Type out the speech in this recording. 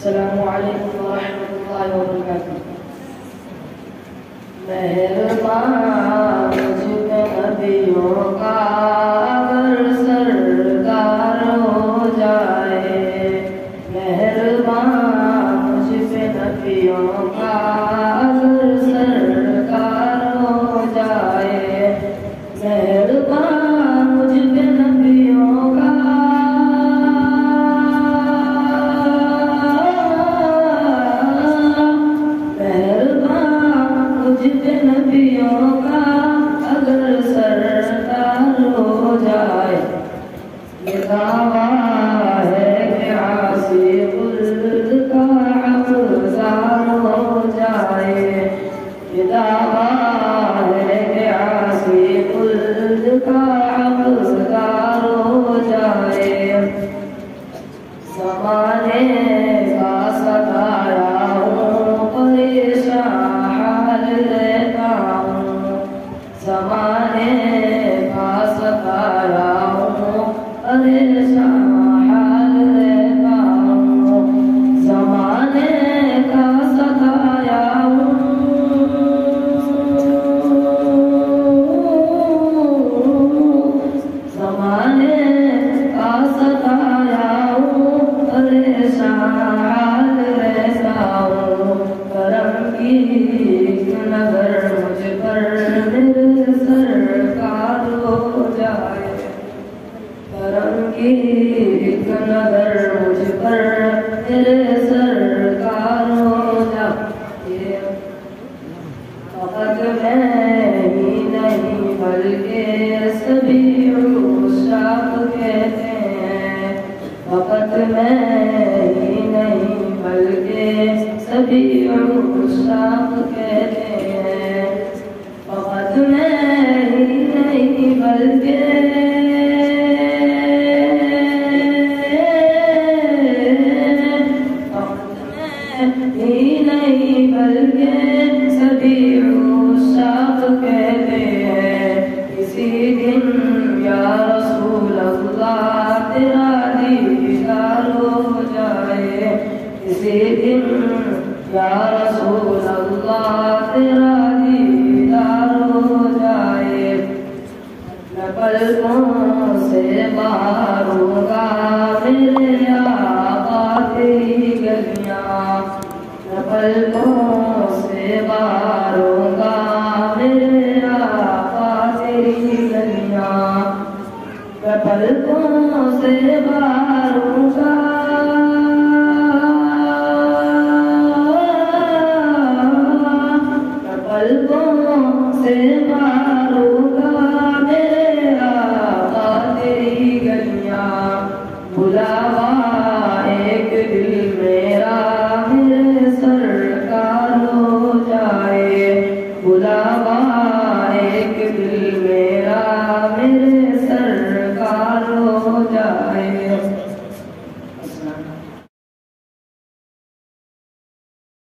अस्सलामु अलैकुम व रहमतुल्लाहि व बरकातुहू। मेहरबान मुझ पे नबियों का अगर सरकार हो जाए, मेहरबान मुझ पे नबियों का अगर सरकार हो जाए, मेहरबान मुझ पे नबियों का नबियों का अगर सरकार हो जाए, ये दावा है कि आसी कुल्द का अब्जार हो जाए, ये दावा है कि आसी कुल्द का अब्जार हो जाए। ज़माने का सताया हूँ, परेशान हाल रहता हूँ, ज़माने का सताया हूँ, परेशान हाल रहता हूँ, ज़माने का सताया हूँ, ज़माने का सताया हूँ, परेशान हाल रहता हूँ। करम की नजर मुझ पर मेरे सरकार हो जाए, करम की नजर मुझ पर मेरे सरकार हो जाए। फकत मैं ही नहीं बल्कि सभी उशाक कहते हैं, फकत मैं ही नहीं बल्कि सभी उशाक कहते हैं, फकत मैं ही नहीं बल्कि नहीं बल्कि सभी उशाक कहते हैं। किसी दिन या रसूल अल्लाह तेरा दीदार हो जाए, किसी दिन या रसूल अल्लाह तेरा दीदार हो जाए। मैं पलकों से मारूंगा मेरे आका तेरी गलियां, मैं पलकों